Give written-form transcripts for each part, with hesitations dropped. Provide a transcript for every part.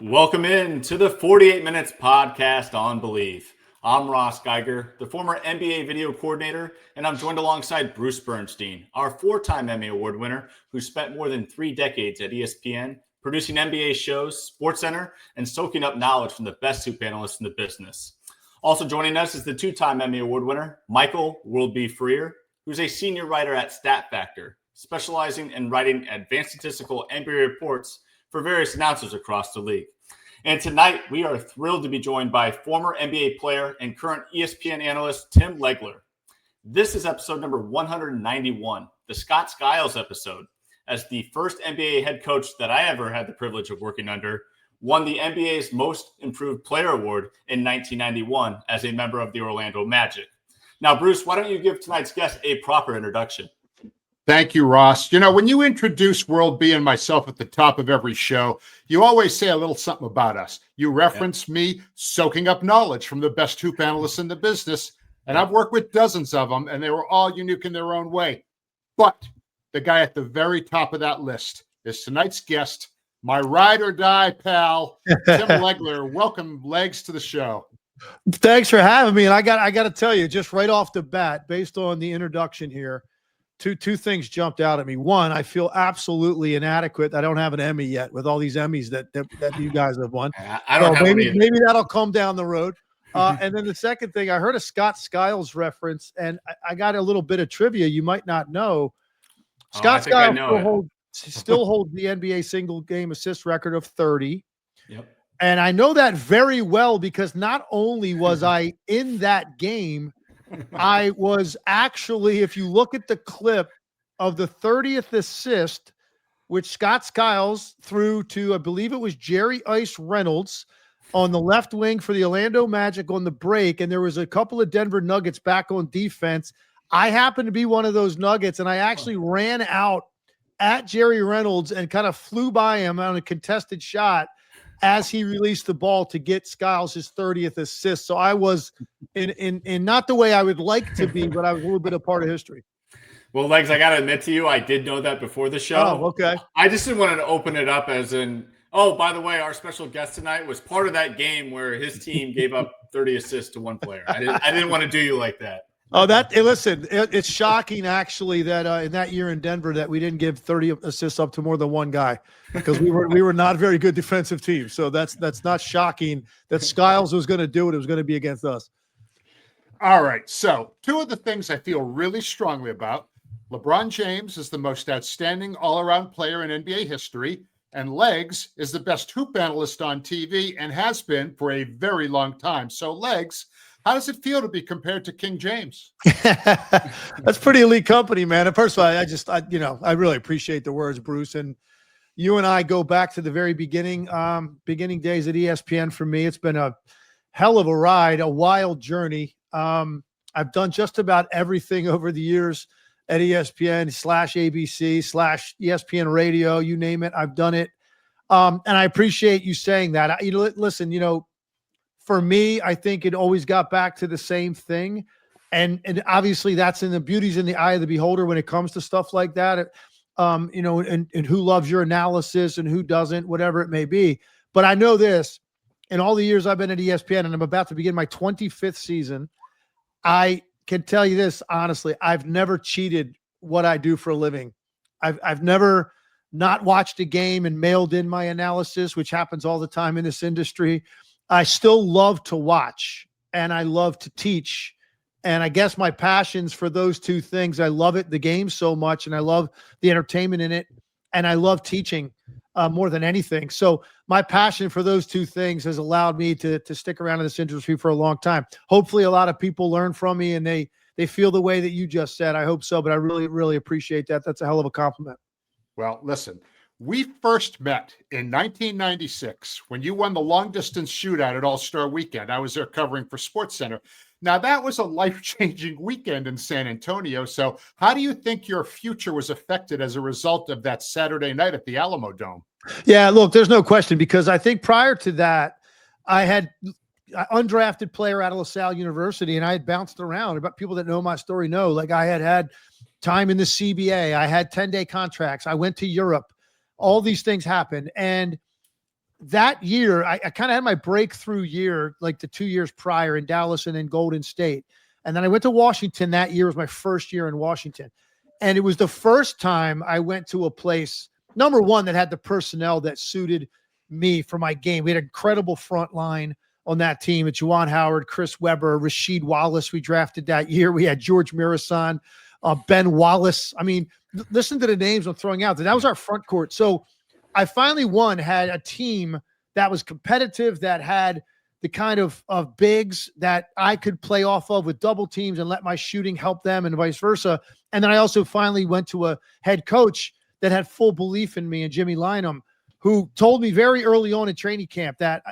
Welcome in to the 48 Minutes podcast on Believe. I'm Ross Geiger, the former NBA video coordinator, and I'm joined alongside Bruce Bernstein, our four-time Emmy Award winner who spent more than 3 decades at ESPN, producing NBA shows, SportsCenter, and soaking up knowledge from the best hoop analysts in the business. Also joining us is the 2-time Emmy Award winner, Michael World B. Freer, who's a senior writer at Stat Factor, specializing in writing advanced statistical NBA reports for various announcers across the league. And tonight, we are thrilled to be joined by former NBA player and current ESPN analyst Tim Legler. This is episode number 191, the Scott Skiles episode, as the first NBA head coach that I ever had the privilege of working under, won the NBA's Most Improved Player Award in 1991 as a member of the Orlando Magic. Now, Bruce, why don't you give tonight's guest a proper introduction? Thank you, Ross. You know, when you introduce World B and myself at the top of every show, you always say a little something about us. You reference me soaking up knowledge from the best hoop analysts in the business, and I've worked with dozens of them, and they were all unique in their own way. But the guy at the very top of that list is tonight's guest, my ride or die pal, Tim Legler. Welcome, Legs, to the show. Thanks for having me. And I got to tell you, just right off the bat, based on the introduction here, Two things jumped out at me. One, I feel absolutely inadequate. I don't have an Emmy yet with all these Emmys that you guys have won. I don't have maybe that'll come down the road. And then the second thing, I heard a Scott Skiles reference, and I got a little bit of trivia you might not know. Scott Skiles still holds the NBA single game assist record of 30. Yep. And I know that very well because not only was I in that game, I was actually, if you look at the clip of the 30th assist, which Scott Skiles threw to, I believe it was Jerry Ice Reynolds on the left wing for the Orlando Magic on the break, and there was a couple of Denver Nuggets back on defense. I happened to be one of those Nuggets, and I actually ran out at Jerry Reynolds and kind of flew by him on a contested shot as he released the ball to get Skiles his 30th assist. So I was in not the way I would like to be, but I was a little bit a part of history. Well, Legs, I got to admit to you, I did know that before the show. Oh, okay. I just didn't want to open it up as in, oh, by the way, our special guest tonight was part of that game where his team gave up 30 assists to one player. I didn't want to do you like that. Oh, listen, it's shocking actually that in that year in Denver that we didn't give 30 assists up to more than one guy because we were not a very good defensive team. So that's not shocking that Skiles was going to do it. It was going to be against us. All right. So 2 of the things I feel really strongly about: LeBron James is the most outstanding all-around player in NBA history, and Legs is the best hoop analyst on TV and has been for a very long time. So, Legs, how does it feel to be compared to King James? That's pretty elite company, man. And first of all, I really appreciate the words, Bruce. And you and I go back to the very beginning days at ESPN. For me, it's been a hell of a ride, a wild journey. I've done just about everything over the years at ESPN /ABC /ESPN radio, you name it. I've done it. And I appreciate you saying that. Listen, for me, I think it always got back to the same thing. And obviously that's in the beauty's in the eye of the beholder when it comes to stuff like that, and who loves your analysis and who doesn't, whatever it may be. But I know this, in all the years I've been at ESPN, and I'm about to begin my 25th season, I can tell you this, honestly, I've never cheated what I do for a living. I've never not watched a game and mailed in my analysis, which happens all the time in this industry. I still love to watch and I love to teach. And I guess my passions for those 2 things, I love the game so much, and I love the entertainment in it, and I love teaching more than anything. So my passion for those 2 things has allowed me to stick around in this industry for a long time. Hopefully a lot of people learn from me and they feel the way that you just said. I hope so, but I really, really appreciate that. That's a hell of a compliment. Well, listen, we first met in 1996 when you won the Long Distance Shootout at All-Star Weekend. I was there covering for SportsCenter. Now, that was a life-changing weekend in San Antonio. So how do you think your future was affected as a result of that Saturday night at the Alamo Dome? Yeah, look, there's no question, because I think prior to that, I had an undrafted player out of LaSalle University, and I had bounced around. About people that know my story know, like I had time in the CBA. I had 10-day contracts. I went to Europe. All these things happened. And that year, I kind of had my breakthrough year, like the 2 years prior in Dallas and then Golden State. And then I went to Washington. That year was my first year in Washington. And it was the first time I went to a place, number one, that had the personnel that suited me for my game. We had an incredible front line on that team with Juwan Howard, Chris Webber, Rasheed Wallace we drafted that year. We had George Mirasan, Ben Wallace. I mean, listen to the names I'm throwing out. That was our front court. So I finally had a team that was competitive, that had the kind of bigs that I could play off of with double teams and let my shooting help them and vice versa. And then I also finally went to a head coach that had full belief in me, and Jimmy Lynam, who told me very early on in training camp that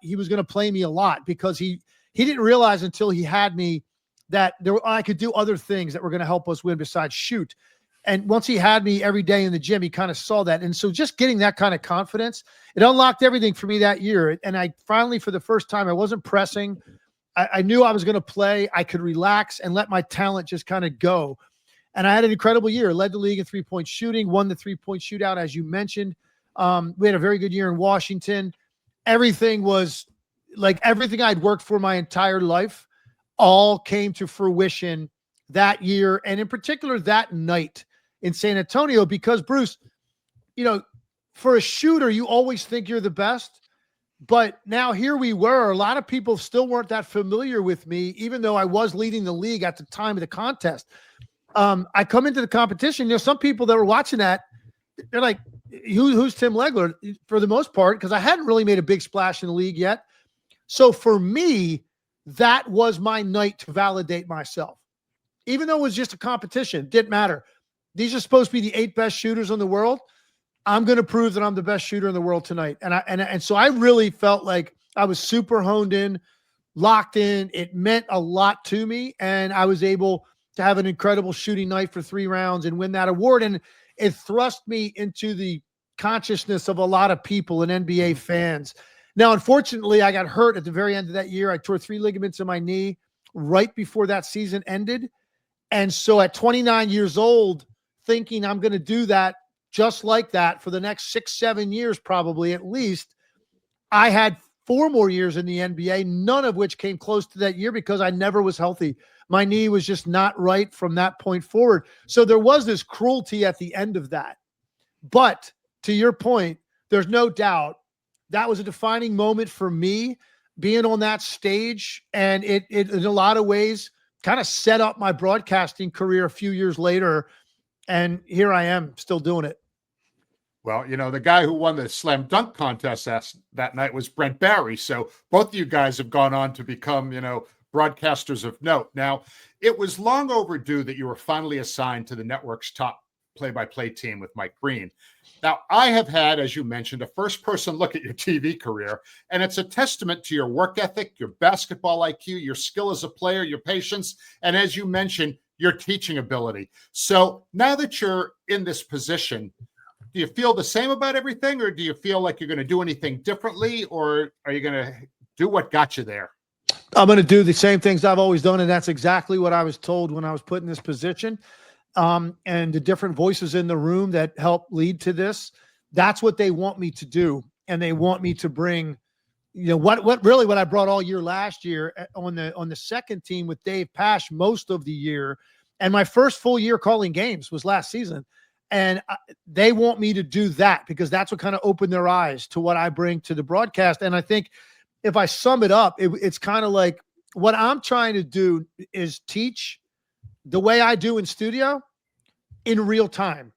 he was going to play me a lot, because he didn't realize until he had me that I could do other things that were going to help us win besides shoot. And once he had me every day in the gym, he kind of saw that. And so just getting that kind of confidence, it unlocked everything for me that year. And I finally, for the first time, I wasn't pressing. I knew I was going to play. I could relax and let my talent just kind of go. And I had an incredible year, led the league in three-point shooting, won the three-point shootout, as you mentioned. We had a very good year in Washington. Everything was like everything I'd worked for my entire life all came to fruition that year. And in particular, that night in San Antonio, because Bruce, for a shooter, you always think you're the best. But now here we were, a lot of people still weren't that familiar with me, even though I was leading the league at the time of the contest. I come into the competition, some people that were watching that, they're like, who's Tim Legler? For the most part, because I hadn't really made a big splash in the league yet. So for me, that was my night to validate myself. Even though it was just a competition, didn't matter. These are supposed to be the 8 best shooters in the world. I'm going to prove that I'm the best shooter in the world tonight. And so I really felt like I was super honed in, locked in. It meant a lot to me. And I was able to have an incredible shooting night for 3 rounds and win that award. And it thrust me into the consciousness of a lot of people and NBA fans. Now, unfortunately, I got hurt at the very end of that year. I tore 3 ligaments in my knee right before that season ended. And so at 29 years old, thinking I'm going to do that just like that for the next 6-7 years, probably at least, I had 4 more years in the NBA, none of which came close to that year because I never was healthy. My knee was just not right from that point forward. So there was this cruelty at the end of that. But to your point, there's no doubt that was a defining moment for me, being on that stage. And it in a lot of ways kind of set up my broadcasting career a few years later. And here I am still doing it. Well, the guy who won the slam dunk contest that night was Brent Barry. So both of you guys have gone on to become, broadcasters of note. Now, it was long overdue that you were finally assigned to the network's top play-by-play team with Mike Green. Now, I have had, as you mentioned, a first-person look at your TV career, and it's a testament to your work ethic, your basketball IQ, your skill as a player, your patience, and as you mentioned, your teaching ability. So now that you're in this position, do you feel the same about everything, or do you feel like you're going to do anything differently, or are you going to do what got you there? I'm going to do the same things I've always done, and that's exactly what I was told when I was put in this position. And the different voices in the room that help lead to this, that's what they want me to do. And they want me to bring, what I brought all year last year on the second team with Dave Pasch most of the year. And my first full year calling games was last season. And they want me to do that because that's what kind of opened their eyes to what I bring to the broadcast. And I think if I sum it up, it's kind of like what I'm trying to do is teach the way I do in studio in real time,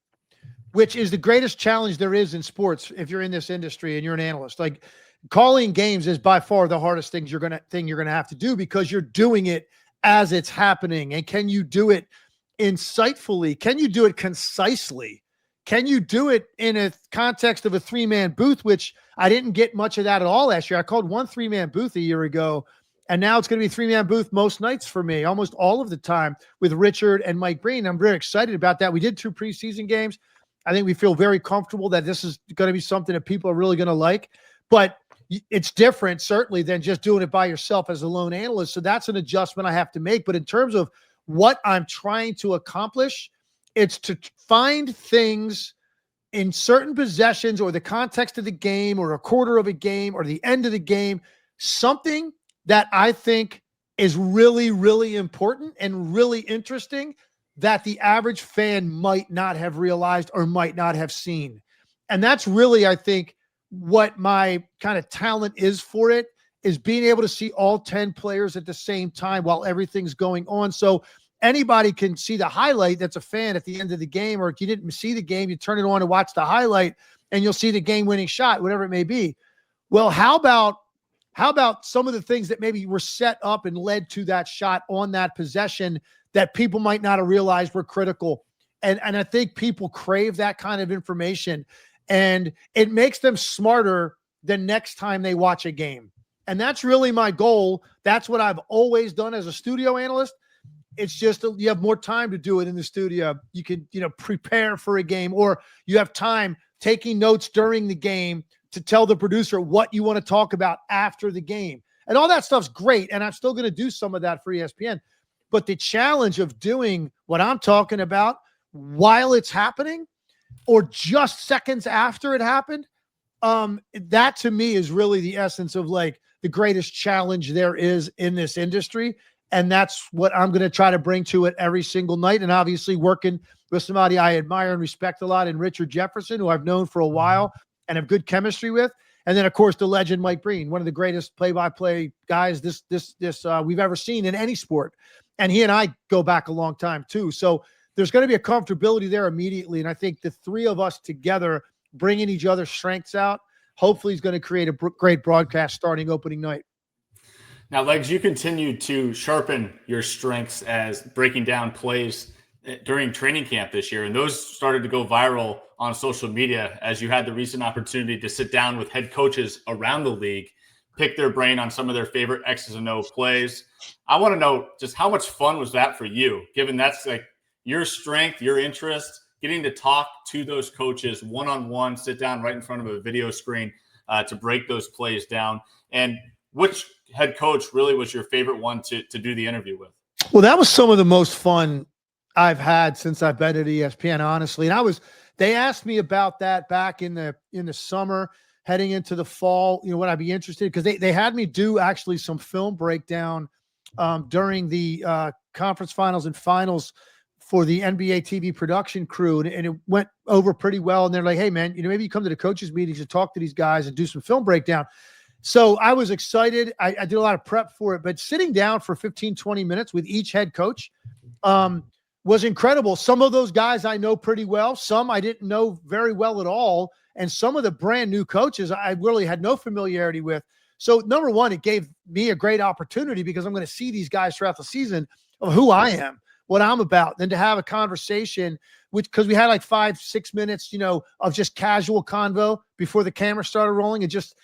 which is the greatest challenge there is in sports. If you're in this industry and you're an analyst, like calling games is by far the hardest thing you're going to have to do because you're doing it as it's happening. And can you do it insightfully? Can you do it concisely? Can you do it in a context of a 3-man booth, which I didn't get much of that at all last year. I called 1 3-man booth a year ago, and now it's going to be 3-man booth most nights for me, almost all of the time with Richard and Mike Green. I'm very excited about that. We did 2 preseason games. I think we feel very comfortable that this is going to be something that people are really going to like, but it's different certainly than just doing it by yourself as a lone analyst. So that's an adjustment I have to make. But in terms of what I'm trying to accomplish, it's to find things in certain possessions or the context of the game or a quarter of a game or the end of the game, something that I think is really, really important and really interesting that the average fan might not have realized or might not have seen. And that's really, I think, what my kind of talent is for it, is being able to see all 10 players at the same time while everything's going on. So anybody can see the highlight that's a fan at the end of the game, or if you didn't see the game, you turn it on and watch the highlight and you'll see the game-winning shot, whatever it may be. Well, how about some of the things that maybe were set up and led to that shot on that possession that people might not have realized were critical? And I think people crave that kind of information, and it makes them smarter the next time they watch a game. And that's really my goal. That's what I've always done as a studio analyst. It's just you have more time to do it in the studio. You can, prepare for a game, or you have time taking notes during the game to tell the producer what you want to talk about after the game. And all that stuff's great. And I'm still going to do some of that for ESPN. But the challenge of doing what I'm talking about while it's happening or just seconds after it happened, that to me is really the essence of like the greatest challenge there is in this industry. And that's what I'm going to try to bring to it every single night. And obviously working with somebody I admire and respect a lot in Richard Jefferson, who I've known for a while and have good chemistry with. And then, of course, the legend Mike Breen, one of the greatest play-by-play guys this we've ever seen in any sport. And he and I go back a long time too. So there's going to be a comfortability there immediately. And I think the three of us together bringing each other's strengths out, hopefully is going to create a great broadcast starting opening night. Now, Legs, you continue to sharpen your strengths as breaking down plays during training camp this year, and those started to go viral on social media as you had the recent opportunity to sit down with head coaches around the league, pick their brain on some of their favorite X's and O plays. I want to know just how much fun was that for you, given that's like your strength, your interest, getting to talk to those coaches one-on-one, sit down right in front of a video screen to break those plays down. And which head coach really was your favorite one to do the interview with? Well, that was some of the most fun I've had since I've been at ESPN, honestly. And they asked me about that back in the summer, heading into the fall, would I be interested? Because they had me do actually some film breakdown during the conference finals and finals for the NBA TV production crew. And it went over pretty well. And they're like, hey man, maybe you come to the coaches meetings and talk to these guys and do some film breakdown. So I was excited. I did a lot of prep for it, but sitting down for 15, 20 minutes with each head coach was incredible. Some of those guys I know pretty well. Some I didn't know very well at all. And some of the brand new coaches I really had no familiarity with. So number one, it gave me a great opportunity because I'm going to see these guys throughout the season of who I am, what I'm about, then to have a conversation because we had like 5-6 minutes, of just casual convo before the camera started rolling and just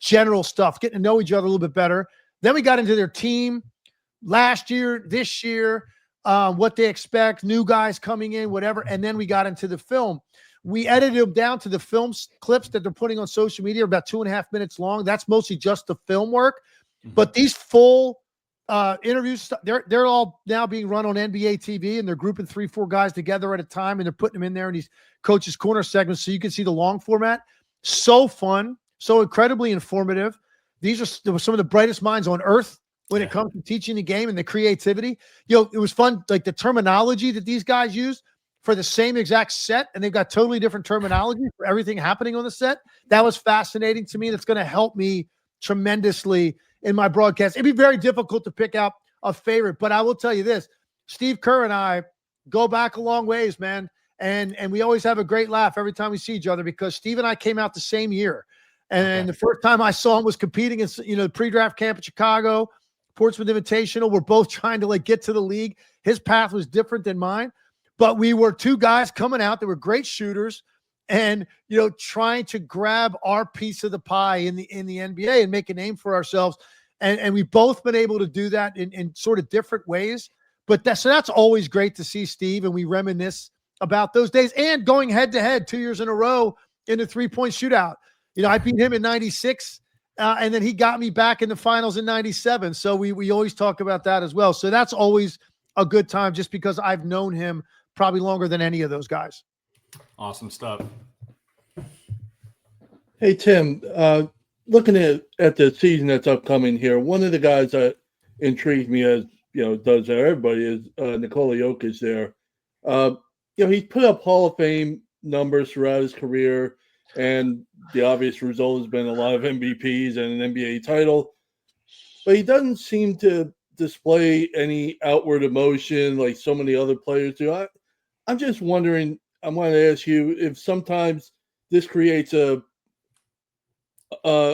general stuff, getting to know each other a little bit better. Then we got into their team last year, this year, what they expect, new guys coming in, whatever. And then we got into the film. We edited them down to the film clips that they're putting on social media, about 2.5 minutes long. That's mostly just the film work. Mm-hmm. But these full interviews, they're all now being run on NBA TV, and they're grouping 3-4 guys together at a time, and they're putting them in there in these coaches' corner segments so you can see the long format. So fun, so incredibly informative. These are some of the brightest minds on earth when it comes to teaching the game and the creativity. It was fun, like the terminology that these guys use for the same exact set, and they've got totally different terminology for everything happening on the set. That was fascinating to me. That's going to help me tremendously in my broadcast. It'd be very difficult to pick out a favorite, but I will tell you this, Steve Kerr and I go back a long ways, man. And we always have a great laugh every time we see each other because Steve and I came out the same year. And the first time I saw him was competing in, the pre-draft camp in Chicago, Portsmouth Invitational. We're both trying to get to the league. His path was different than mine, but we were two guys coming out that were great shooters and, trying to grab our piece of the pie in the NBA and make a name for ourselves. And we've both been able to do that in sort of different ways. But that's always great to see Steve, and we reminisce about those days and going head to head 2 years in a row in the 3-point shootout. I beat him in 96, and then he got me back in the finals in 97. So we always talk about that as well. So that's always a good time just because I've known him probably longer than any of those guys. Awesome stuff. Hey, Tim, looking at the season that's upcoming here, one of the guys that intrigues me, as does everybody, is Nikola Jokic there. He's put up Hall of Fame numbers throughout his career, and the obvious result has been a lot of MVPs and an NBA title. But he doesn't seem to display any outward emotion like so many other players do. I'm just wondering, I want to ask you if sometimes this creates a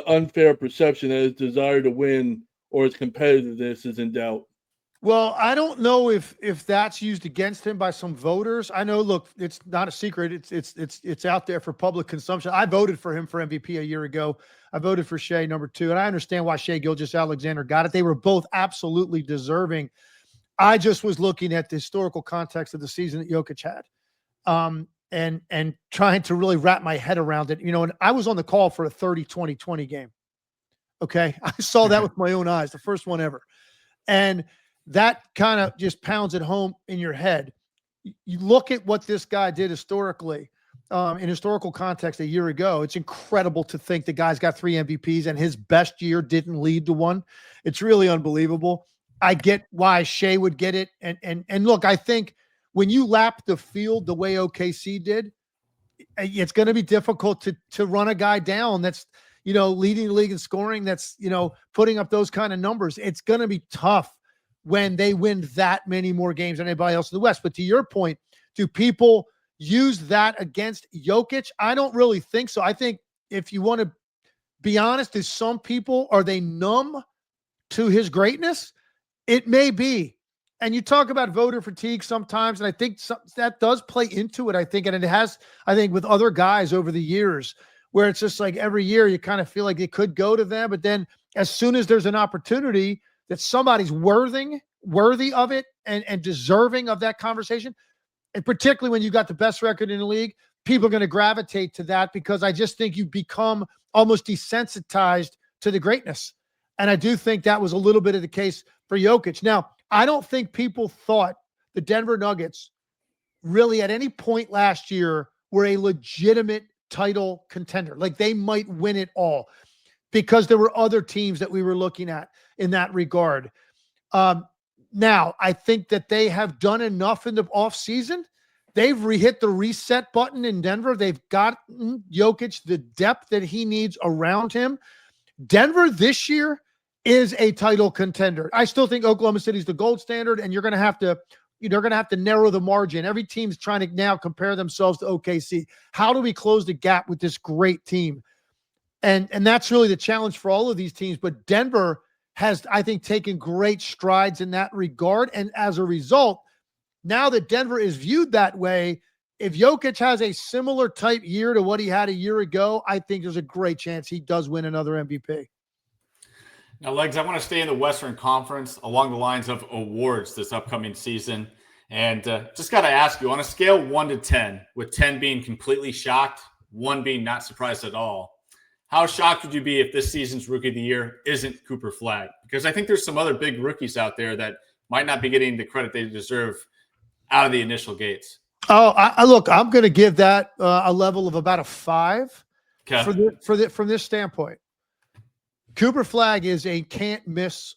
unfair perception that his desire to win or his competitiveness is in doubt. Well, I don't know if that's used against him by some voters. I know, look, it's not a secret. It's out there for public consumption. I voted for him for MVP a year ago. I voted for Shea number 2, and I understand why Shea Gilgeous-Alexander got it. They were both absolutely deserving. I just was looking at the historical context of the season that Jokic had. And trying to really wrap my head around it, and I was on the call for a 30-20-20 game. Okay. I saw that with my own eyes, the first one ever. And that kind of just pounds it home in your head. You look at what this guy did historically, in historical context a year ago. It's incredible to think the guy's got 3 MVPs and his best year didn't lead to one. It's really unbelievable. I get why Shea would get it. And look, I think when you lap the field the way OKC did, it's going to be difficult to run a guy down that's, leading the league in scoring, that's, putting up those kind of numbers. It's going to be tough when they win that many more games than anybody else in the West. But to your point, do people use that against Jokic? I don't really think so. I think if you want to be honest, is some people, are they numb to his greatness? It may be. And you talk about voter fatigue sometimes, and I think that does play into it, I think. And it has, I think, with other guys over the years, where it's just like every year you kind of feel like it could go to them. But then as soon as there's an opportunity that somebody's worthy of it and deserving of that conversation, and particularly when you got the best record in the league, people are going to gravitate to that, because I just think you become almost desensitized to the greatness. And I do think that was a little bit of the case for Jokic. Now, I don't think people thought the Denver Nuggets really at any point last year were a legitimate title contender. Like they might win it all, because there were other teams that we were looking at in that regard. Now, I think that they have done enough in the offseason. They've hit the reset button in Denver. They've gotten Jokic the depth that he needs around him. Denver this year is a title contender. I still think Oklahoma City's the gold standard, and they're going to have to narrow the margin. Every team's trying to now compare themselves to OKC. How do we close the gap with this great team? And that's really the challenge for all of these teams. But Denver has, I think, taken great strides in that regard. And as a result, now that Denver is viewed that way, if Jokic has a similar type year to what he had a year ago, I think there's a great chance he does win another MVP. Now, Legs, I want to stay in the Western Conference along the lines of awards this upcoming season. And just got to ask you, on a scale 1 to 10, with 10 being completely shocked, 1 being not surprised at all, how shocked would you be if this season's Rookie of the Year isn't Cooper Flagg? Because I think there's some other big rookies out there that might not be getting the credit they deserve out of the initial gates. Oh, look, I'm going to give that a level of about a 5 from this standpoint. Cooper Flagg is a can't-miss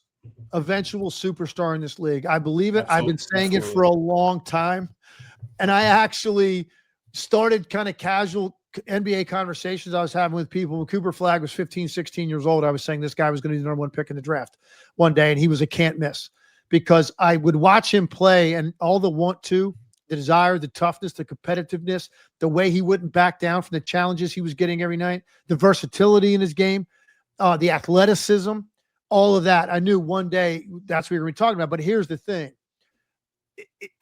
eventual superstar in this league. I believe it. I've been saying it for a long time. And I actually started kind of casual NBA conversations I was having with people. When Cooper Flagg was 15, 16 years old, I was saying this guy was going to be the number 1 pick in the draft one day, and he was a can't-miss. Because I would watch him play, and all the want-to, the desire, the toughness, the competitiveness, the way he wouldn't back down from the challenges he was getting every night, the versatility in his game, the athleticism, all of that. I knew one day that's what we were going to be talking about. But here's the thing.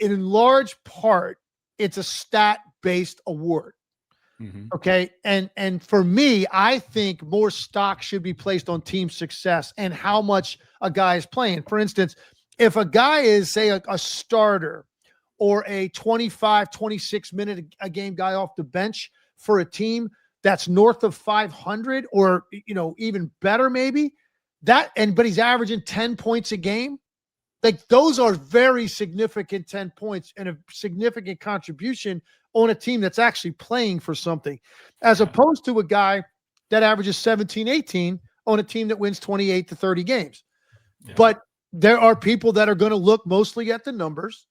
In large part, it's a stat-based award. Mm-hmm. Okay. And for me, I think more stock should be placed on team success and how much a guy is playing. For instance, if a guy is, say, a starter or a 25, 26 minute a game guy off the bench for a team that's north of 500 or, even better, maybe but he's averaging 10 points a game. Like those are very significant 10 points and a significant contribution on a team that's actually playing for something, as opposed to a guy that averages 17, 18 on a team that wins 28 to 30 games. Yeah. But there are people that are going to look mostly at the numbers,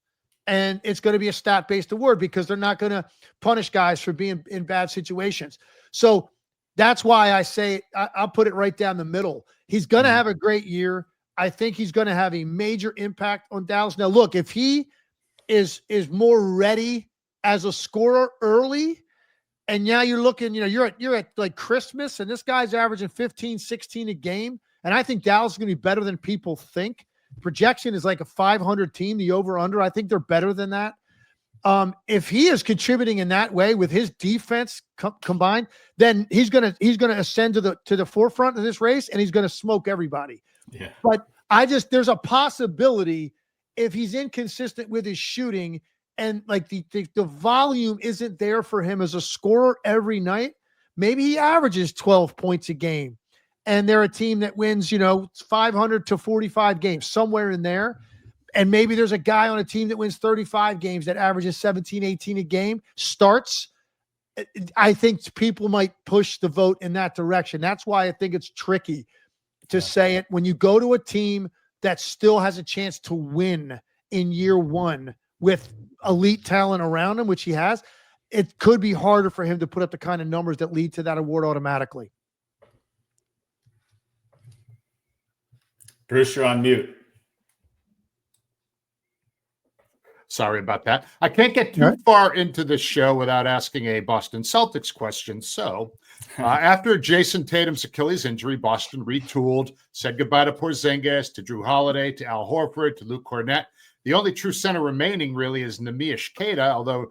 and it's going to be a stat-based award because they're not going to punish guys for being in bad situations. So that's why I say I'll put it right down the middle. He's going to have a great year. I think he's going to have a major impact on Dallas. Now, look, if he is more ready as a scorer early, and now you're looking, you're at like Christmas, and this guy's averaging 15, 16 a game, and I think Dallas is going to be better than people think. Projection is like a 500 team, the over-under. I think they're better than that. If he is contributing in that way with his defense combined, then he's gonna ascend to the forefront of this race, and he's gonna smoke everybody. Yeah. But there's a possibility if he's inconsistent with his shooting and like the volume isn't there for him as a scorer every night, maybe he averages 12 points a game, and they're a team that wins 500 to 45 games, somewhere in there. And maybe there's a guy on a team that wins 35 games that averages 17, 18 a game, starts. I think people might push the vote in that direction. That's why I think it's tricky to say it. When you go to a team that still has a chance to win in year one with elite talent around him, which he has, it could be harder for him to put up the kind of numbers that lead to that award automatically. Bruce, you're on mute. Sorry about that. I can't get too far into this show without asking a Boston Celtics question. So after Jayson Tatum's Achilles injury, Boston retooled, said goodbye to Porzingis, to Drew Holiday, to Al Horford, to Luke Cornett. The only true center remaining really is Neemias Queta, although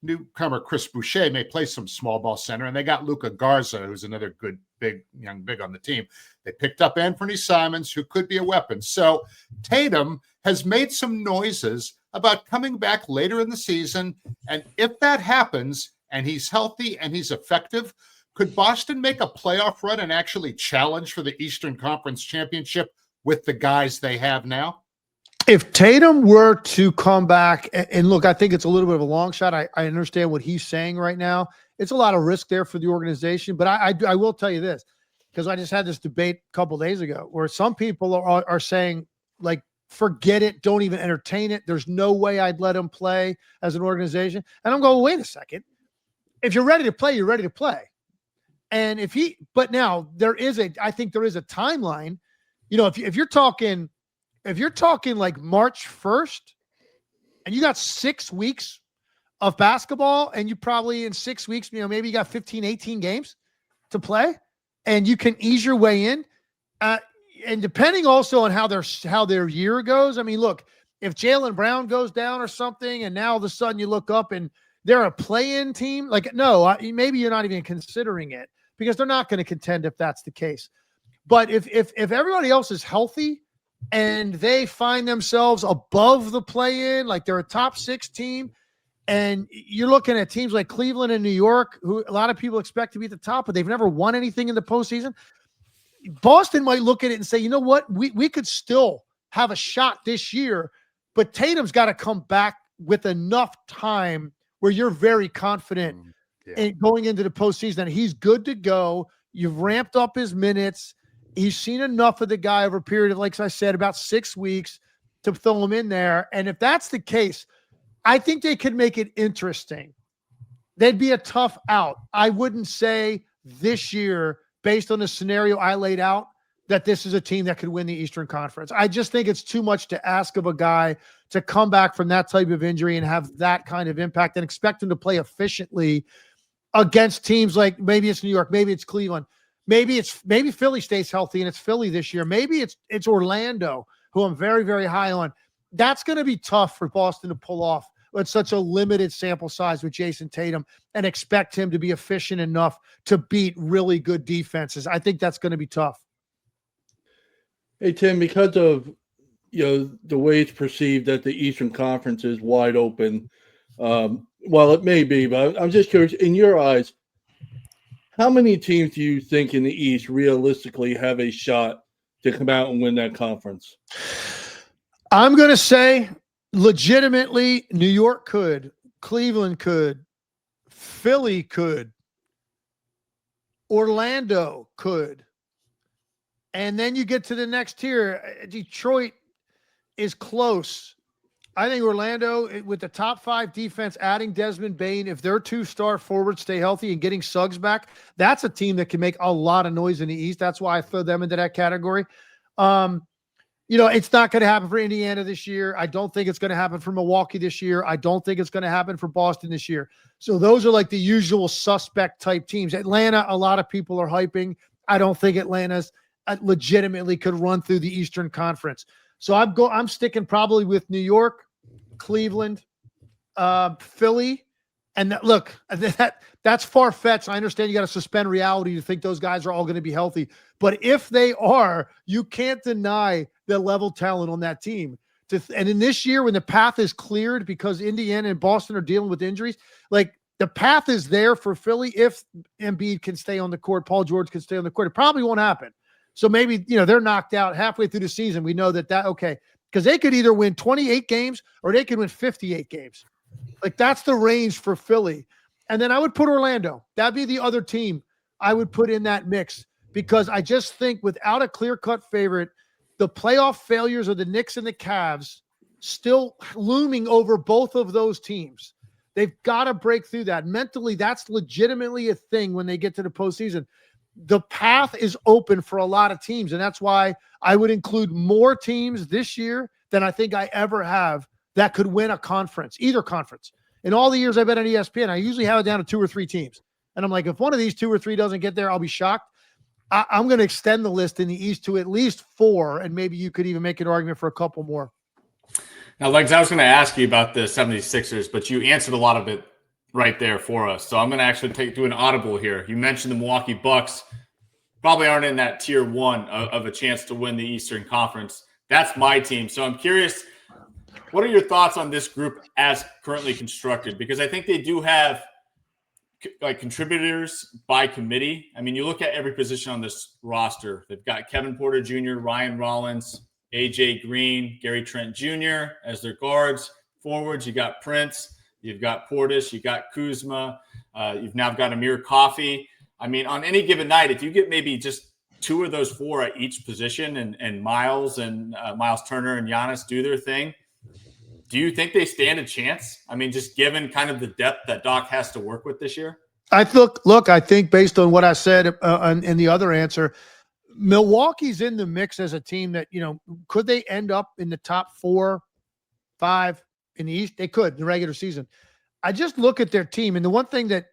newcomer Chris Boucher may play some small ball center, and they got Luka Garza, who's another good, big on the team. They picked up Anthony Simons, who could be a weapon. So Tatum has made some noises about coming back later in the season. And if that happens and he's healthy and he's effective, could Boston make a playoff run and actually challenge for the Eastern Conference Championship with the guys they have now? If Tatum were to come back, and look, I think it's a little bit of a long shot. I understand what he's saying right now. It's a lot of risk there for the organization. But I will tell you this, because I just had this debate a couple of days ago where some people are saying, like, forget it. Don't even entertain it. There's no way I'd let him play as an organization. And I'm going, wait a second. If you're ready to play, you're ready to play. And but now I think there is a timeline. If you're talking like March 1st and you got 6 weeks of basketball, and you probably in 6 weeks, maybe you got 15, 18 games to play, and you can ease your way in. And depending also on how their year goes, I mean, look, if Jaylen Brown goes down or something, and now all of a sudden you look up and they're a play-in team, like, no, maybe you're not even considering it because they're not going to contend if that's the case. But if everybody else is healthy and they find themselves above the play-in, like they're a top 6 team, and you're looking at teams like Cleveland and New York, who a lot of people expect to be at the top, but they've never won anything in the postseason. Boston might look at it and say, you know what, we could still have a shot this year, but Tatum's got to come back with enough time where you're very confident in going into the postseason that he's good to go. You've ramped up his minutes. He's seen enough of the guy over a period of, like I said, about 6 weeks to throw him in there. And if that's the case, I think they could make it interesting. They'd be a tough out. I wouldn't say this year, based on the scenario I laid out, that this is a team that could win the Eastern Conference. I just think it's too much to ask of a guy to come back from that type of injury and have that kind of impact and expect him to play efficiently against teams like, maybe it's New York, maybe it's Cleveland, maybe Philly stays healthy and it's Philly this year. Maybe it's Orlando, who I'm very, very high on. That's going to be tough for Boston to pull off with such a limited sample size with Jayson Tatum and expect him to be efficient enough to beat really good defenses. I think that's going to be tough. Hey, Tim, because of the way it's perceived that the Eastern Conference is wide open, well, it may be, but I'm just curious, in your eyes, how many teams do you think in the East realistically have a shot to come out and win that conference? I'm going to say legitimately New York could, Cleveland could, Philly could, Orlando could. And then you get to the next tier. Detroit is close. I think Orlando, with the top 5 defense, adding Desmond Bane, if their 2-star forwards stay healthy and getting Suggs back, that's a team that can make a lot of noise in the East. That's why I throw them into that category. It's not going to happen for Indiana this year. I don't think it's going to happen for Milwaukee this year. I don't think it's going to happen for Boston this year. So those are like the usual suspect type teams. Atlanta, a lot of people are hyping. I don't think Atlanta's legitimately could run through the Eastern Conference. So I'm sticking probably with New York, Cleveland, Philly. And that's far-fetched. I understand you got to suspend reality to think those guys are all going to be healthy. But if they are, you can't deny the level talent on that team. And in this year, when the path is cleared because Indiana and Boston are dealing with injuries, like the path is there for Philly if Embiid can stay on the court, Paul George can stay on the court. It probably won't happen. So maybe, they're knocked out halfway through the season. We know that okay, because they could either win 28 games or they could win 58 games. Like that's the range for Philly. And then I would put Orlando. That'd be the other team I would put in that mix because I just think without a clear-cut favorite, the playoff failures of the Knicks and the Cavs still looming over both of those teams. They've got to break through that. Mentally, that's legitimately a thing when they get to the postseason. The path is open for a lot of teams, and that's why I would include more teams this year than I think I ever have that could win a conference, either conference. In all the years I've been on ESPN, I usually have it down to 2 or 3 teams. And I'm like, if one of these 2 or 3 doesn't get there, I'll be shocked. I'm going to extend the list in the East to at least 4, and maybe you could even make an argument for a couple more. Now, Legs, I was going to ask you about the 76ers, but you answered a lot of it right there for us. So I'm going to actually do an audible here. You mentioned the Milwaukee Bucks probably aren't in that tier 1 of a chance to win the Eastern Conference. That's my team. So I'm curious, what are your thoughts on this group as currently constructed? Because I think they do have like contributors by committee. I mean, you look at every position on this roster. They've got Kevin Porter Jr., Ryan Rollins, AJ Green, Gary Trent Jr. as their guards. Forwards, you got Prince, you've got Portis, you got Kuzma, you've now got Amir Coffey. I mean, on any given night, if you get maybe just 2 of those 4 at each position and Miles Turner and Giannis do their thing, do you think they stand a chance? I mean, just given kind of the depth that Doc has to work with this year? I think based on what I said in the other answer, Milwaukee's in the mix as a team that, could they end up in the top 4, 5 in the East? They could in the regular season. I just look at their team, and the one thing that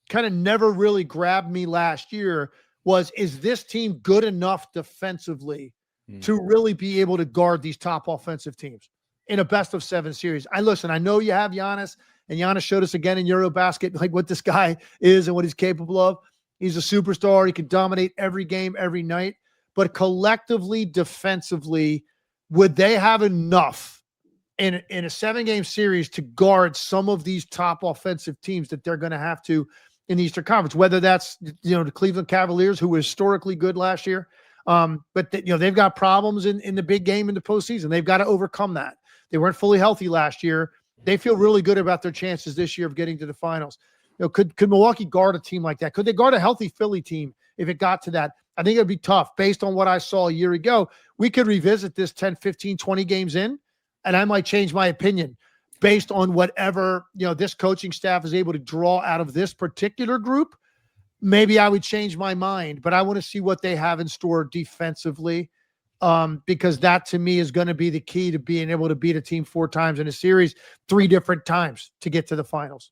kind of never really grabbed me last year was, is this team good enough defensively to really be able to guard these top offensive teams in a best-of-7 series? I know you have Giannis, and Giannis showed us again in Eurobasket like what this guy is and what he's capable of. He's a superstar. He can dominate every game, every night. But collectively, defensively, would they have enough in a 7-game series to guard some of these top offensive teams that they're going to have to in the Eastern Conference? Whether that's the Cleveland Cavaliers, who were historically good last year, but they've got problems in the big game in the postseason. They've got to overcome that. They weren't fully healthy last year. They feel really good about their chances this year of getting to the finals. Could Milwaukee guard a team like that? Could they guard a healthy Philly team if it got to that? I think it'd be tough based on what I saw a year ago. We could revisit this 10, 15, 20 games in, and I might change my opinion based on whatever, this coaching staff is able to draw out of this particular group. Maybe I would change my mind, but I want to see what they have in store defensively, because that to me is going to be the key to being able to beat a team 4 times in a series, 3 different times to get to the finals.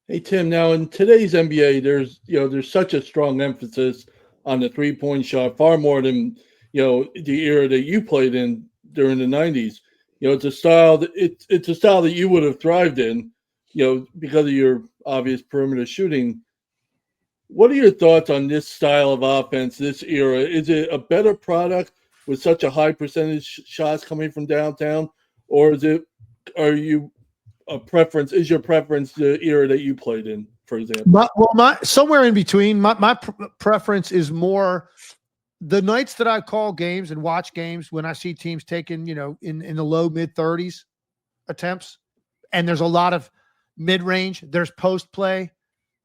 Hey, Tim, now in today's NBA, there's such a strong emphasis on the 3-point shot, far more than, the era that you played in during the 90s. It's a style that you would have thrived in, because of your obvious perimeter shooting. What are your thoughts on this style of offense, this era? Is it a better product with such a high percentage shots coming from downtown, or is your preference the era that you played in, for example? Somewhere in between. My preference is more the nights that I call games and watch games when I see teams taking, in the low mid 30s attempts, and there's a lot of mid range. There's post play.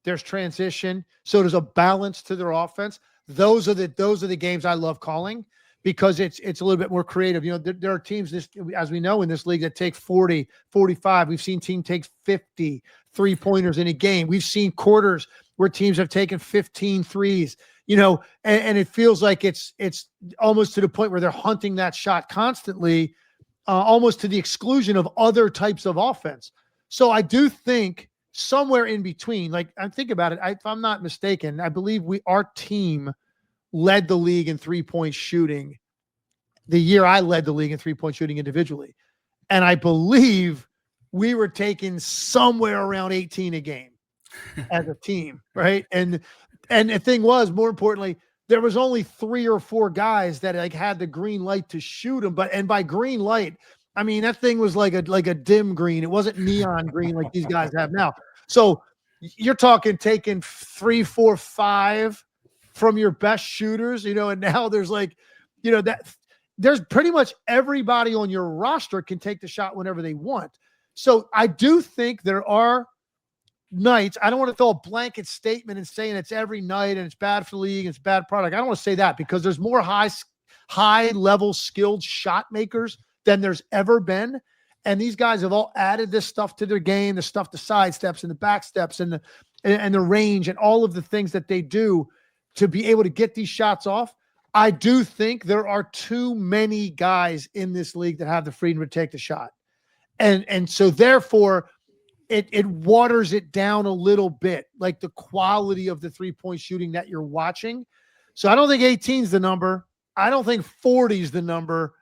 There's transition. So there's a balance to their offense. Those are the games I love calling because it's a little bit more creative. You know, there are teams, as we know in this league, that take 40, 45. We've seen teams take 50 3-pointers in a game. We've seen quarters where teams have taken 15 threes, you know, and it feels like it's almost to the point where they're hunting that shot constantly, almost to the exclusion of other types of offense. So I do think somewhere in between, like I think about it, if I'm not mistaken, I believe our team led the league in 3-point shooting the year I led the league in 3-point shooting individually. And I believe we were taking somewhere around 18 a game as a team, right? And the thing was, more importantly, there was only 3 or 4 guys that like had the green light to shoot them. And by green light, I mean, that thing was like a dim green. It wasn't neon green like these guys have now. So you're talking taking 3, 4, 5 from your best shooters, you know, and now there's like, you know, that there's pretty much everybody on your roster can take the shot whenever they want. So I do think there are nights. I don't want to throw a blanket statement and saying it's every night and it's bad for the league and it's bad product. I don't want to say that because there's more high level skilled shot makers than there's ever been. And these guys have all added this stuff to their game, the stuff, the side steps and the back steps and the range and all of the things that they do to be able to get these shots off. I do think there are too many guys in this league that have the freedom to take the shot. And so therefore it waters it down a little bit, like the quality of the 3-point shooting that you're watching. So I don't think 18 is the number. I don't think 40 is the number.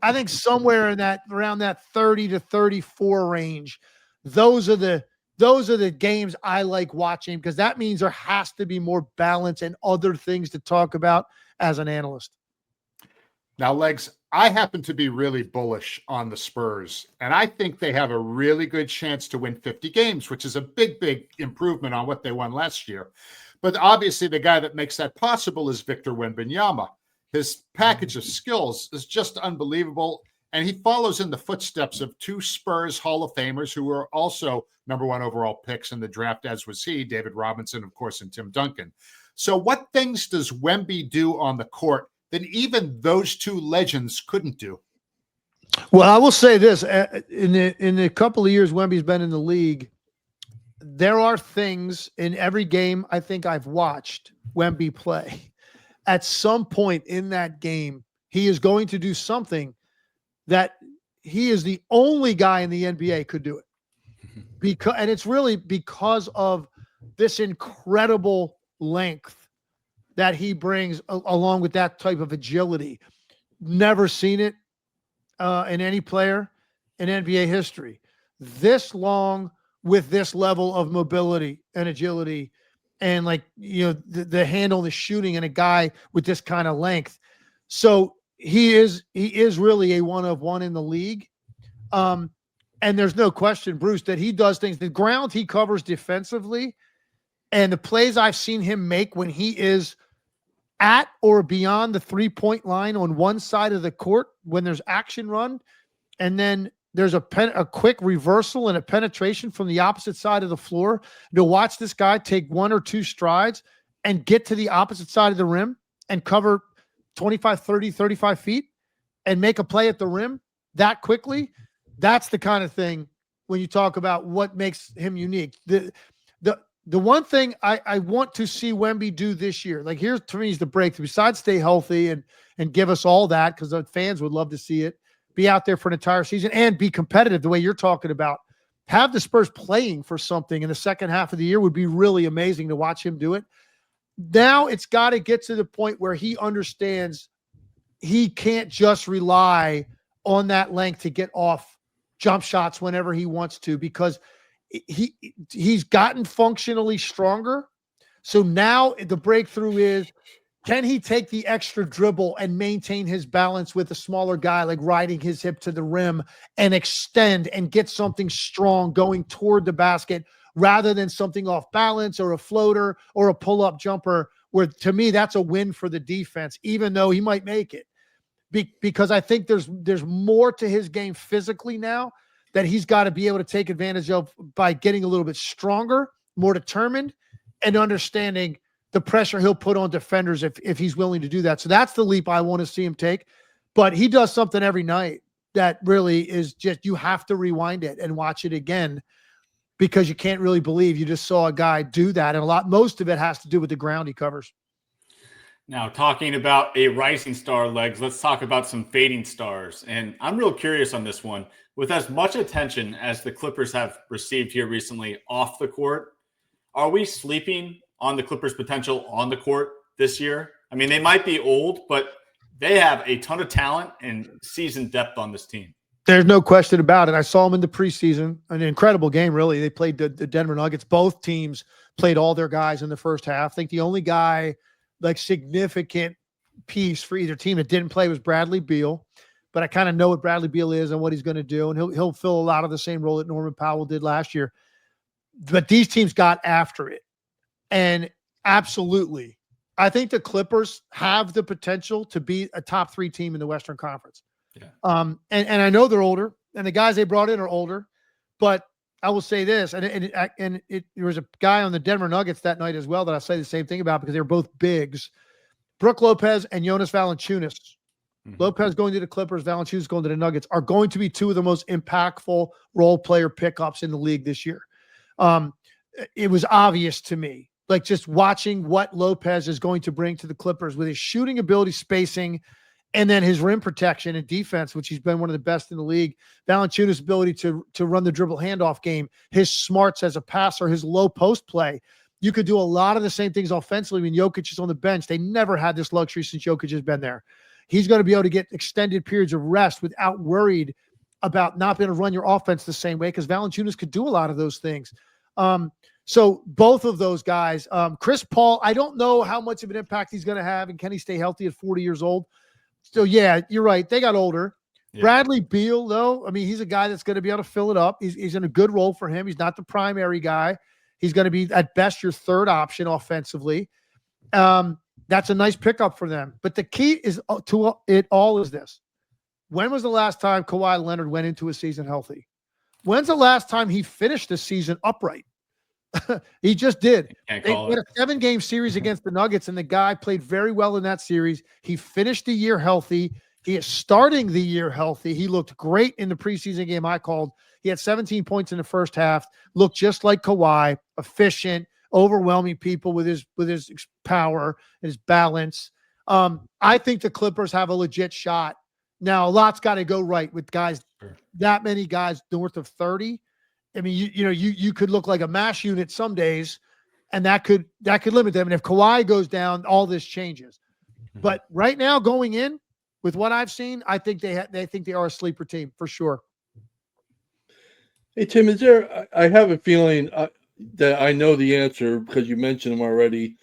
I think somewhere in that around that 30 to 34 range. Those are the games I like watching because that means there has to be more balance and other things to talk about as an analyst. Now, Legs, I happen to be really bullish on the Spurs, and I think they have a really good chance to win 50 games, which is a big, big improvement on what they won last year. But obviously the guy that makes that possible is Victor Wembanyama. His package of skills is just unbelievable, and he follows in the footsteps of 2 Spurs Hall of Famers who were also number 1 overall picks in the draft, as was he, David Robinson, of course, and Tim Duncan. So what things does Wemby do on the court that even those 2 legends couldn't do? Well, I will say this. In the couple of years Wemby's been in the league, there are things in every game I think I've watched Wemby play. At some point in that game, he is going to do something that he is the only guy in the NBA could do it. And it's really because of this incredible length that he brings along with that type of agility. Never seen it in any player in NBA history. This long with this level of mobility and agility and like, you know, the handle, the shooting, and a guy with this kind of length. So he is really a one of one in the league. And there's no question, Bruce, that he does things. The ground he covers defensively and the plays I've seen him make when he is at or beyond the 3-point line on one side of the court when there's action run, and then there's a quick reversal and a penetration from the opposite side of the floor to watch this guy take 1 or 2 strides and get to the opposite side of the rim and cover 25, 30, 35 feet and make a play at the rim that quickly. That's the kind of thing when you talk about what makes him unique. The one thing I want to see Wemby do this year, like here's to me is the breakthrough, besides stay healthy and give us all that, because the fans would love to see it, be out there for an entire season and be competitive the way you're talking about. Have the Spurs playing for something in the second half of the year would be really amazing to watch him do it. Now it's got to get to the point where he understands he can't just rely on that length to get off jump shots whenever he wants to, because he's gotten functionally stronger. So now the breakthrough is, can he take the extra dribble and maintain his balance with a smaller guy, like riding his hip to the rim and extend and get something strong going toward the basket rather than something off balance or a floater or a pull-up jumper, where to me that's a win for the defense, even though he might make it. Because I think there's more to his game physically now that he's got to be able to take advantage of by getting a little bit stronger, more determined, and understanding the pressure he'll put on defenders if he's willing to do that. So that's the leap I want to see him take. But he does something every night that really is just, you have to rewind it and watch it again, because you can't really believe you just saw a guy do that. And most of it has to do with the ground he covers. Now, talking about a rising star, Legs, let's talk about some fading stars. And I'm real curious on this one. With as much attention as the Clippers have received here recently off the court, are we sleeping on the Clippers' potential on the court this year? I mean, they might be old, but they have a ton of talent and seasoned depth on this team. There's no question about it. I saw them in the preseason. An incredible game, really. They played the Denver Nuggets. Both teams played all their guys in the first half. I think the only guy, like significant piece for either team that didn't play was Bradley Beal. But I kind of know what Bradley Beal is and what he's going to do. And he'll fill a lot of the same role that Norman Powell did last year. But these teams got after it. And absolutely, I think the Clippers have the potential to be a top 3 team in the Western Conference. Yeah. And I know they're older, and the guys they brought in are older, but I will say this, there was a guy on the Denver Nuggets that night as well that I say the same thing about, because they were both bigs. Brook Lopez and Jonas Valanciunas. Mm-hmm. Lopez going to the Clippers, Valanciunas going to the Nuggets, are going to be 2 of the most impactful role player pickups in the league this year. It was obvious to me, like just watching what Lopez is going to bring to the Clippers with his shooting ability, spacing, and then his rim protection and defense, which he's been one of the best in the league. Valanciunas' ability to run the dribble handoff game, his smarts as a passer, his low post play. You could do a lot of the same things offensively when Jokic is on the bench. They never had this luxury since Jokic has been there. He's going to be able to get extended periods of rest without worried about not being able to run your offense the same way, because Valanciunas could do a lot of those things. So both of those guys, Chris Paul, I don't know how much of an impact he's going to have, and can he stay healthy at 40 years old? So, yeah, you're right. They got older. Yeah. Bradley Beal, though, I mean, he's a guy that's going to be able to fill it up. He's in a good role for him. He's not the primary guy. He's going to be, at best, your third option offensively. That's a nice pickup for them. But the key is to it all is this. When was the last time Kawhi Leonard went into a season healthy? When's the last time he finished the season upright? He just did. They had a 7-game series against the Nuggets, and the guy played very well in that series. He finished the year healthy. He is starting the year healthy. He looked great in the preseason game I called. He had 17 points in the first half, looked just like Kawhi, efficient, overwhelming people with his power and his balance. I think the Clippers have a legit shot. Now, a lot's got to go right with guys, that many guys north of 30. I mean, you could look like a mash unit some days, and that could limit them. And if Kawhi goes down, all this changes. But right now, going in with what I've seen, I think they think they are a sleeper team for sure. Hey Tim, I have a feeling that I know the answer because you mentioned them already.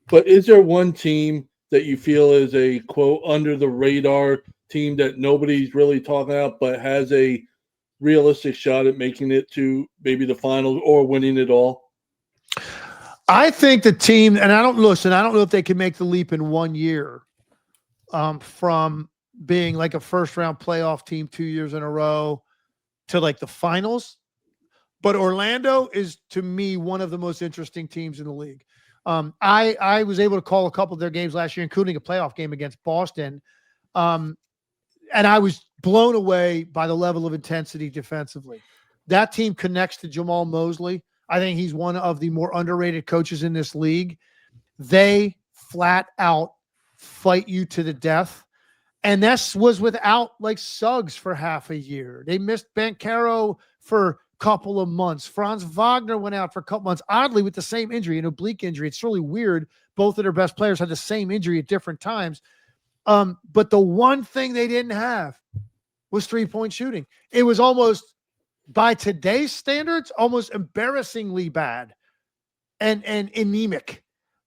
But is there one team that you feel is a quote under the radar team that nobody's really talking about, but has a realistic shot at making it to maybe the finals or winning it all? I think the team, and I don't know if they can make the leap in 1 year from being like a first-round playoff team 2 years in a row to like the finals. But Orlando is, to me, one of the most interesting teams in the league. I was able to call a couple of their games last year, including a playoff game against Boston. And I was blown away by the level of intensity defensively. That team connects to Jamal Mosley. I think he's one of the more underrated coaches in this league. They flat out fight you to the death. And this was without like Suggs for half a year. They missed Banchero for a couple of months. Franz Wagner went out for a couple months, oddly with the same injury, an oblique injury. It's really weird. Both of their best players had the same injury at different times. But the one thing they didn't have was 3-point shooting. It was almost, by today's standards, almost embarrassingly bad and anemic.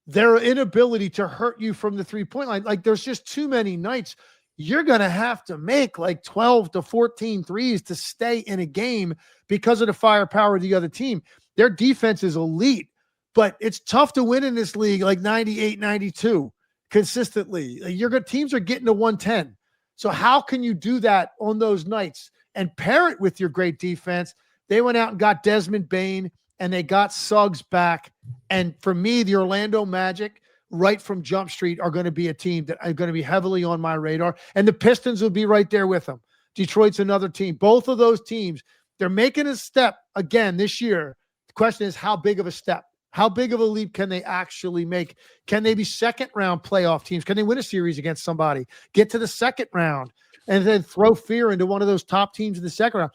Their inability to hurt you from the 3-point line. Like, there's just too many nights. You're going to have to make like 12 to 14 threes to stay in a game because of the firepower of the other team. Their defense is elite, but it's tough to win in this league like 98, 92. Consistently. Your good teams are getting to 110. So how can you do that on those nights and pair it with your great defense? They went out and got Desmond Bane and they got Suggs back. And for me, the Orlando Magic, right from Jump Street, are going to be a team that are going to be heavily on my radar. And the Pistons will be right there with them. Detroit's another team. Both of those teams, they're making a step again this year. The question is, how big of a step? How big of a leap can they actually make? Can they be second-round playoff teams? Can they win a series against somebody, get to the second round, and then throw fear into one of those top teams in the second round?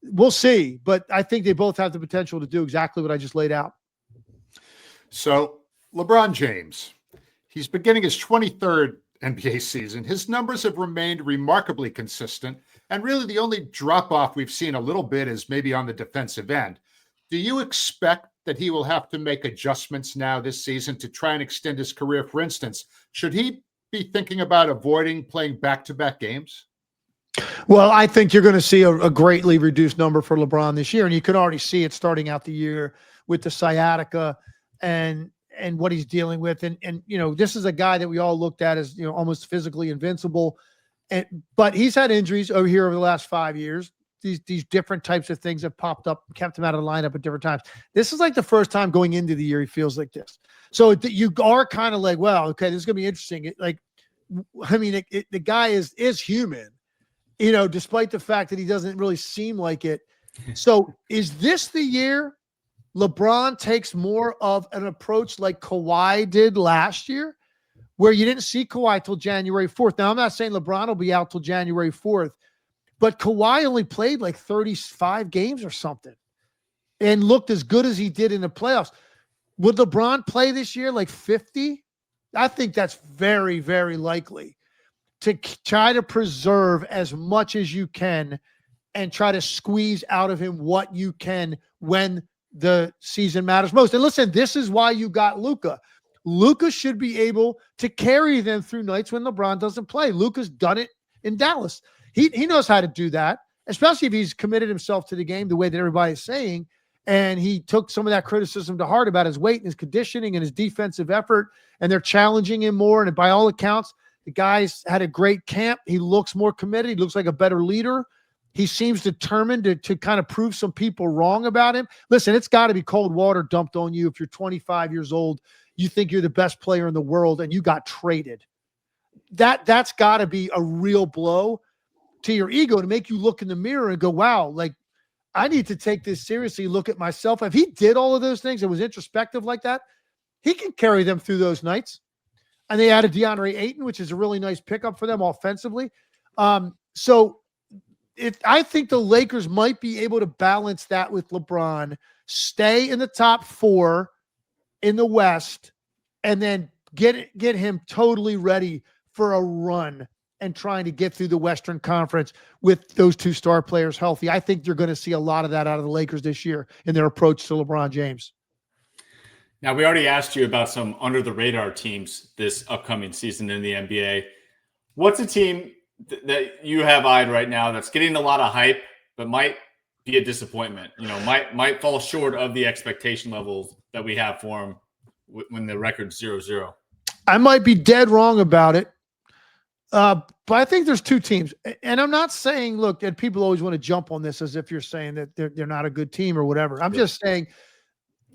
We'll see, but I think they both have the potential to do exactly what I just laid out. So LeBron James, he's beginning his 23rd NBA season. His numbers have remained remarkably consistent, and really the only drop-off we've seen a little bit is maybe on the defensive end. Do you expect that he will have to make adjustments now this season to try and extend his career? For instance, should he be thinking about avoiding playing back-to-back games? Well, I think you're going to see a greatly reduced number for LeBron this year, and you can already see it starting out the year with the sciatica and what he's dealing with. And this is a guy that we all looked at as, almost physically invincible. But he's had injuries over the last 5 years. These different types of things have popped up, kept him out of the lineup at different times. This is like the first time going into the year he feels like this. So you are kind of like, well, okay, this is going to be interesting. The guy is human, despite the fact that he doesn't really seem like it. So is this the year LeBron takes more of an approach like Kawhi did last year, where you didn't see Kawhi till January 4th? Now, I'm not saying LeBron will be out till January 4th, but Kawhi only played like 35 games or something and looked as good as he did in the playoffs. Would LeBron play this year like 50? I think that's very, very likely, to try to preserve as much as you can and try to squeeze out of him what you can when the season matters most. And listen, this is why you got Luka. Luka should be able to carry them through nights when LeBron doesn't play. Luka's done it in Dallas. He knows how to do that, especially if he's committed himself to the game the way that everybody's saying. And he took some of that criticism to heart about his weight and his conditioning and his defensive effort, and they're challenging him more. And by all accounts, the guy's had a great camp. He looks more committed. He looks like a better leader. He seems determined to kind of prove some people wrong about him. Listen, it's got to be cold water dumped on you if you're 25 years old, you think you're the best player in the world, and you got traded. That's got to be a real blow to your ego, to make you look in the mirror and go, wow, like, I need to take this seriously, look at myself. If he did all of those things and was introspective like that, he can carry them through those nights. And they added DeAndre Ayton, which is a really nice pickup for them offensively. So I think the Lakers might be able to balance that with LeBron, stay in the top 4 in the West, and then get him totally ready for a run and trying to get through the Western Conference with those 2 star players healthy. I think you're going to see a lot of that out of the Lakers this year in their approach to LeBron James. Now, we already asked you about some under-the-radar teams this upcoming season in the NBA. What's a team that you have eyed right now that's getting a lot of hype but might be a disappointment, might fall short of the expectation levels that we have for them when the record's 0-0? I might be dead wrong about it. But I think there's 2 teams, and I'm not saying, look, and people always want to jump on this as if you're saying that they're not a good team or whatever. I'm just saying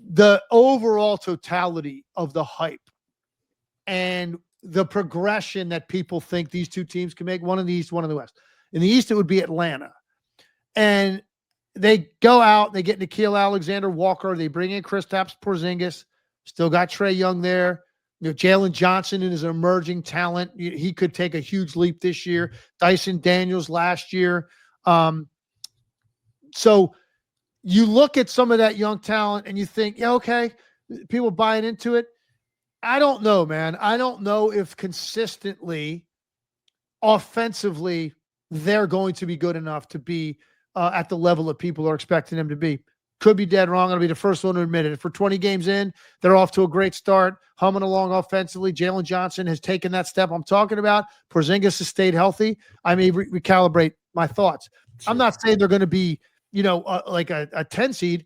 the overall totality of the hype and the progression that people think these 2 teams can make, one in the East, one in the West. In the East, it would be Atlanta. And they go out, they get Nickeil Alexander-Walker, they bring in Kristaps Porzingis, still got Trae Young there. Jalen Johnson is an emerging talent. He could take a huge leap this year. Dyson Daniels last year. So you look at some of that young talent and you think, yeah, okay, people buying into it. I don't know, man. I don't know if consistently, offensively, they're going to be good enough to be at the level that people are expecting them to be. Could be dead wrong. I'll be the first one to admit it. If we're 20 games in, they're off to a great start, humming along offensively. Jalen Johnson has taken that step I'm talking about. Porzingis has stayed healthy. I may recalibrate my thoughts. Sure. I'm not saying they're going to be, like a 10 seed.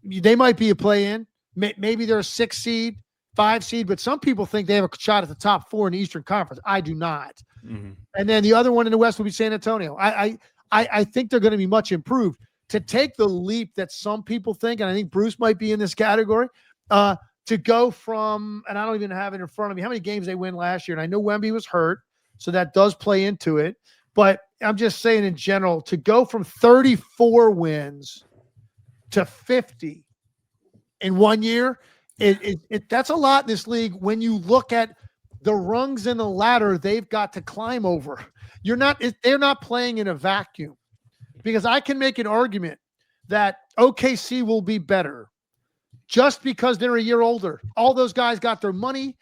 They might be a play-in. Maybe they're a 6 seed, 5 seed, but some people think they have a shot at the top 4 in the Eastern Conference. I do not. Mm-hmm. And then the other one in the West will be San Antonio. I think they're going to be much improved. to take the leap that some people think, and I think Bruce might be in this category, to go from, and I don't even have it in front of me, how many games they win last year. And I know Wemby was hurt, so that does play into it. But I'm just saying in general, to go from 34 wins to 50 in 1 year, that's a lot in this league when you look at the rungs in the ladder they've got to climb over. They're not playing in a vacuum, because I can make an argument that OKC will be better just because they're a year older. All those guys got their money.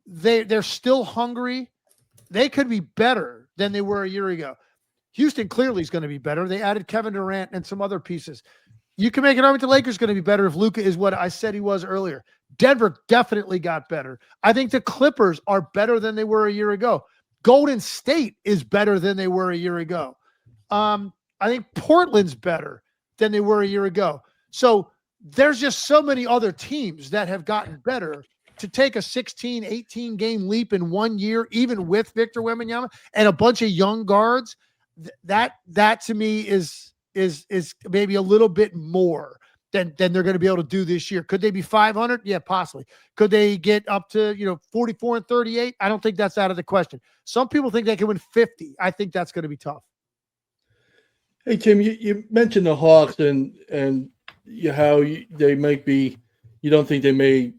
They're still hungry. They could be better than they were a year ago. Houston clearly is going to be better. They added Kevin Durant and some other pieces. You can make an argument the Lakers are going to be better if Luka is what I said he was earlier. Denver definitely got better. I think the Clippers are better than they were a year ago. Golden State is better than they were a year ago. I think Portland's better than they were a year ago. So there's just so many other teams that have gotten better. To take a 16, 18 game leap in 1 year, even with Victor Wembanyama and a bunch of young guards, that to me is maybe a little bit more than they're going to be able to do this year. Could they be 500? Yeah, possibly. Could they get up to 44 and 38? I don't think that's out of the question. Some people think they can win 50. I think that's going to be tough. Hey Tim, you mentioned the Hawks and how they might be. You don't think they may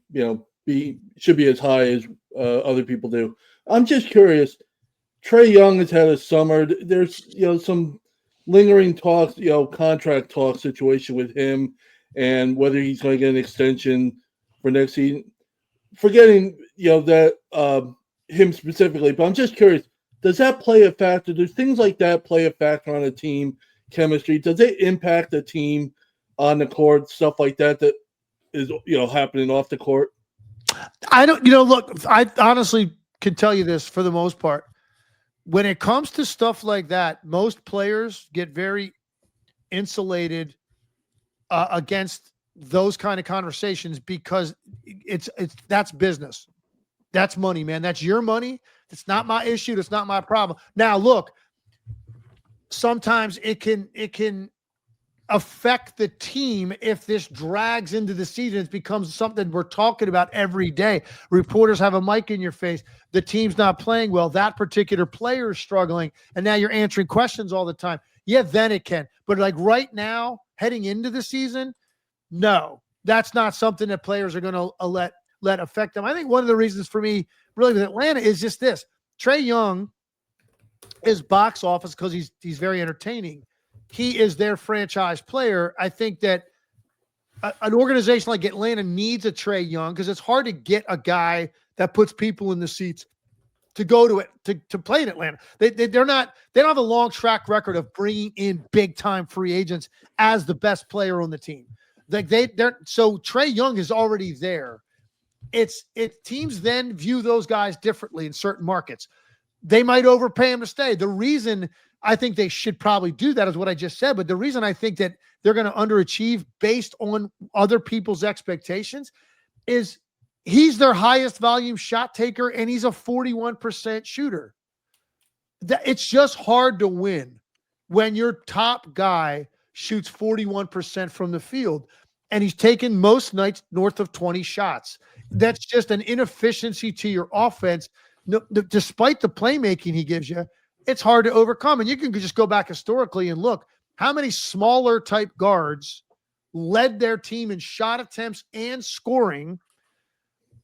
should be as high as other people do. I'm just curious. Trae Young has had a summer. There's some lingering talks, contract talk situation with him, and whether he's going to get an extension for next season. Forgetting that him specifically, but I'm just curious. Does that play a factor? Do things like that play a factor on a team chemistry? Does it impact the team on the court? Stuff like that is happening off the court. I don't, look, I honestly can tell you this for the most part. When it comes to stuff like that, most players get very insulated against those kind of conversations because that's business. That's money, man. That's your money. It's not my issue. That's not my problem. Now, look, sometimes it can affect the team if this drags into the season. It becomes something we're talking about every day. Reporters have a mic in your face. The team's not playing well. That particular player is struggling, and now you're answering questions all the time. Yeah, then it can. But like right now, heading into the season, no, that's not something that players are going to let affect them. I think one of the reasons for me really with Atlanta is just this. Trae Young is box office because he's very entertaining. He is their franchise player. I think that an organization like Atlanta needs a Trae Young because it's hard to get a guy that puts people in the seats to go to it to play in Atlanta. They don't have a long track record of bringing in big time free agents as the best player on the team. So Trae Young is already there. Teams then view those guys differently in certain markets. They might overpay him to stay. The reason I think they should probably do that is what I just said. But the reason I think that they're going to underachieve based on other people's expectations is he's their highest volume shot taker and he's a 41% shooter. It's just hard to win when your top guy shoots 41% from the field and he's taken most nights north of 20 shots. That's just an inefficiency to your offense. No, despite the playmaking he gives you, it's hard to overcome. And you can just go back historically and look how many smaller type guards led their team in shot attempts and scoring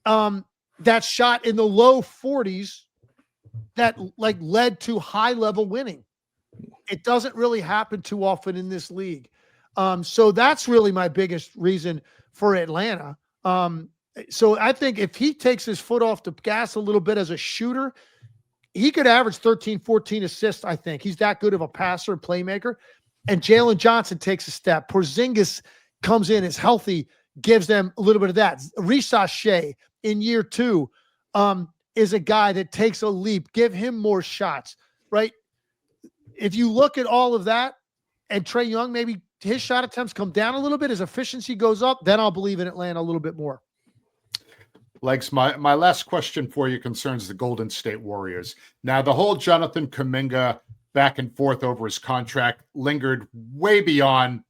that shot in the low 40s that led to high level winning. It doesn't really happen too often in this league. So that's really my biggest reason for Atlanta. So I think if he takes his foot off the gas a little bit as a shooter, he could average 13, 14 assists, I think. He's that good of a passer and playmaker. And Jalen Johnson takes a step. Porzingis comes in, is healthy, gives them a little bit of that. Risa Shea in year 2 is a guy that takes a leap. Give him more shots, right? If you look at all of that, and Trae Young, maybe his shot attempts come down a little bit, his efficiency goes up, then I'll believe in Atlanta a little bit more. Legs, my last question for you concerns the Golden State Warriors. Now, the whole Jonathan Kuminga back and forth over his contract lingered way beyond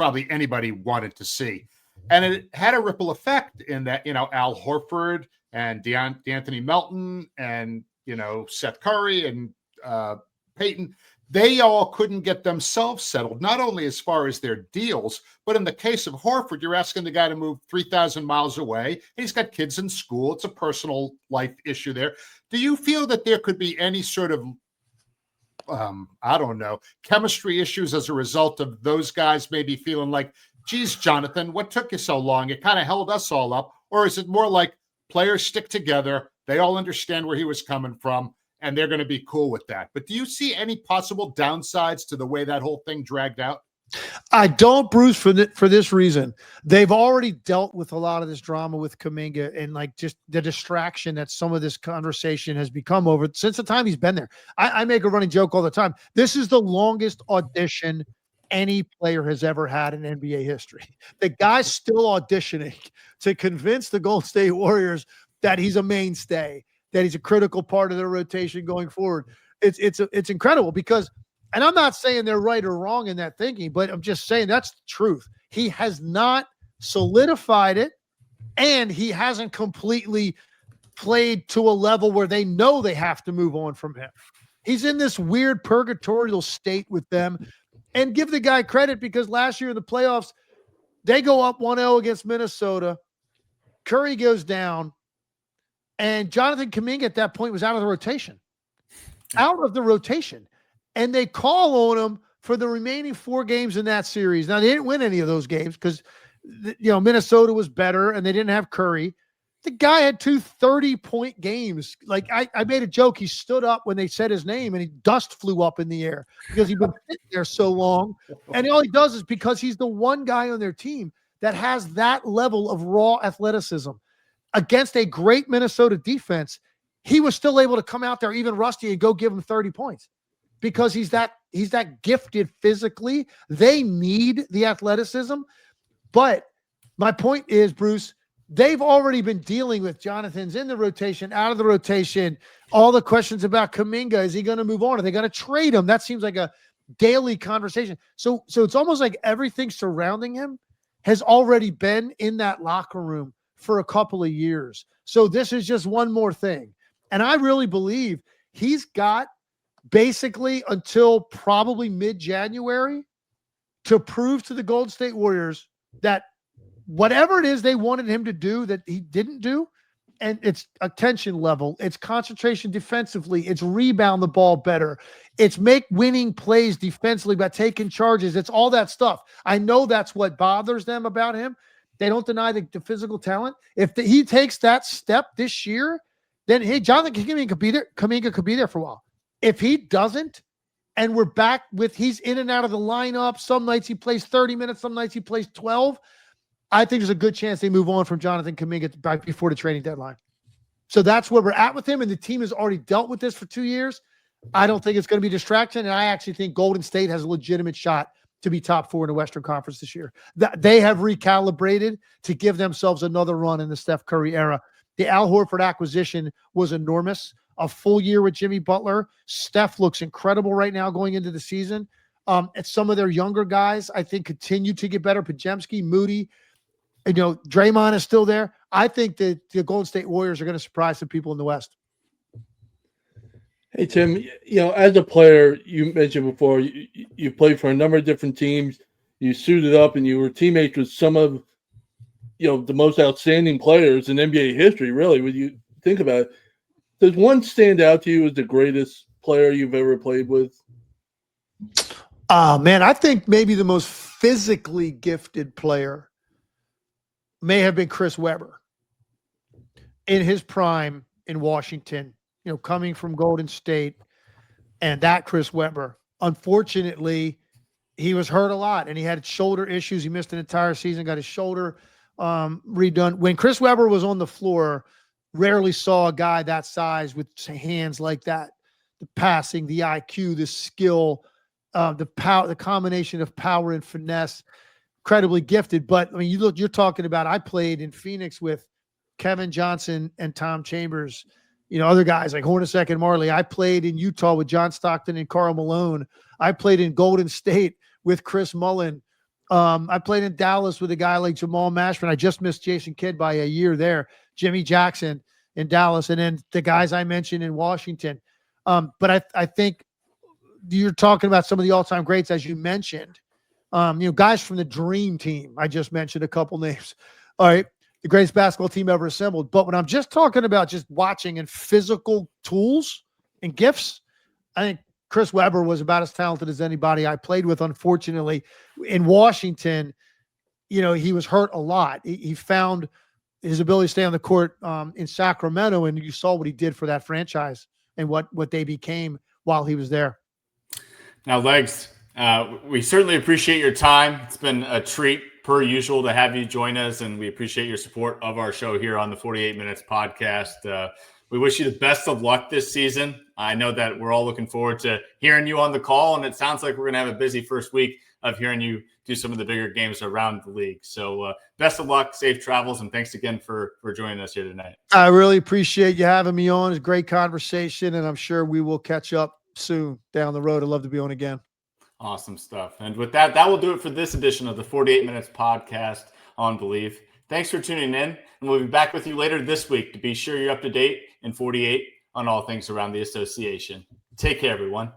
probably anybody wanted to see. And it had a ripple effect in that, Al Horford and D'Anthony Melton and, Seth Curry and Peyton, they all couldn't get themselves settled, not only as far as their deals, but in the case of Horford, you're asking the guy to move 3,000 miles away, and he's got kids in school. It's a personal life issue there. Do you feel that there could be any sort of, chemistry issues as a result of those guys maybe feeling like, geez, Jonathan, what took you so long? It kind of held us all up. Or is it more like players stick together, they all understand where he was coming from, and they're going to be cool with that? But do you see any possible downsides to the way that whole thing dragged out? I don't, Bruce, for this reason. They've already dealt with a lot of this drama with Kuminga and like just the distraction that some of this conversation has become over since the time he's been there. I make a running joke all the time. This is the longest audition any player has ever had in NBA history. The guy's still auditioning to convince the Golden State Warriors that he's a mainstay, that he's a critical part of their rotation going forward. It's incredible because, and I'm not saying they're right or wrong in that thinking, but I'm just saying that's the truth. He has not solidified it, and he hasn't completely played to a level where they know they have to move on from him. He's in this weird purgatorial state with them. And give the guy credit because last year in the playoffs, they go up 1-0 against Minnesota. Curry goes down. And Jonathan Kuminga at that point was out of the rotation. And they call on him for the remaining 4 games in that series. Now, they didn't win any of those games because, Minnesota was better and they didn't have Curry. The guy had 2 30-point games. Like, I made a joke. He stood up when they said his name and dust flew up in the air because he'd been sitting there so long. And all he does is because he's the one guy on their team that has that level of raw athleticism. Against a great Minnesota defense, he was still able to come out there even rusty and go give him 30 points because he's that gifted physically. They need the athleticism. But my point is, Bruce, they've already been dealing with Jonathan's in the rotation, out of the rotation, all the questions about Kuminga. Is he going to move on? Are they going to trade him? That seems like a daily conversation. So it's almost like everything surrounding him has already been in that locker room for a couple of years. So this is just one more thing. And I really believe he's got basically until probably mid-January to prove to the Golden State Warriors that whatever it is they wanted him to do that he didn't do, and it's attention level, it's concentration defensively, it's rebound the ball better, it's make winning plays defensively by taking charges, it's all that stuff. I know that's what bothers them about him. They don't deny the physical talent. If he takes that step this year, then hey, Jonathan Kuminga could be there for a while. If he doesn't, and we're back with he's in and out of the lineup, some nights he plays 30 minutes, some nights he plays 12, I think there's a good chance they move on from Jonathan Kuminga before the trading deadline. So that's where we're at with him, and the team has already dealt with this for 2 years. I don't think it's going to be a distraction, and I actually think Golden State has a legitimate shot to be top 4 in the Western Conference this year. They have recalibrated to give themselves another run in the Steph Curry era. The Al Horford acquisition was enormous. A full year with Jimmy Butler. Steph looks incredible right now going into the season. And some of their younger guys, I think, continue to get better. Podziemski, Moody, Draymond is still there. I think that the Golden State Warriors are going to surprise some people in the West. Hey, Tim, as a player, you mentioned before, you played for a number of different teams. You suited up and you were teammates with some of, the most outstanding players in NBA history, really, when you think about it. Does one stand out to you as the greatest player you've ever played with? Man, I think maybe the most physically gifted player may have been Chris Webber in his prime in Washington, coming from Golden State, and that Chris Webber. Unfortunately, he was hurt a lot and he had shoulder issues. He missed an entire season, got his shoulder redone. When Chris Webber was on the floor, rarely saw a guy that size with hands like that. The passing, the IQ, the skill, the power, the combination of power and finesse, incredibly gifted. But I mean, you're talking about, I played in Phoenix with Kevin Johnson and Tom Chambers, other guys like Hornacek and Marley. I played in Utah with John Stockton and Karl Malone. I played in Golden State with Chris Mullin. I played in Dallas with a guy like Jamal Mashburn. I just missed Jason Kidd by a year there. Jimmy Jackson in Dallas, and then the guys I mentioned in Washington. But I think you're talking about some of the all-time greats, as you mentioned. Guys from the Dream Team. I just mentioned a couple names. All right, the greatest basketball team ever assembled. But when I'm just talking about just watching and physical tools and gifts, I think Chris Webber was about as talented as anybody I played with. Unfortunately, in Washington, he was hurt a lot. He found his ability to stay on the court in Sacramento, and you saw what he did for that franchise and what they became while he was there. Now, Legs, we certainly appreciate your time. It's been a treat, per usual, to have you join us, and we appreciate your support of our show here on the 48 Minutes podcast. We wish you the best of luck this season. I know that we're all looking forward to hearing you on the call, and it sounds like we're going to have a busy first week of hearing you do some of the bigger games around the league. So best of luck, safe travels, and thanks again for joining us here tonight. I really appreciate you having me on. It's a great conversation, and I'm sure we will catch up soon down the road. I'd love to be on again. Awesome stuff. And with that will do it for this edition of the 48 Minutes podcast on Believe. Thanks for tuning in, and we'll be back with you later this week to be sure you're up to date in 48 on all things around the association. Take care, everyone.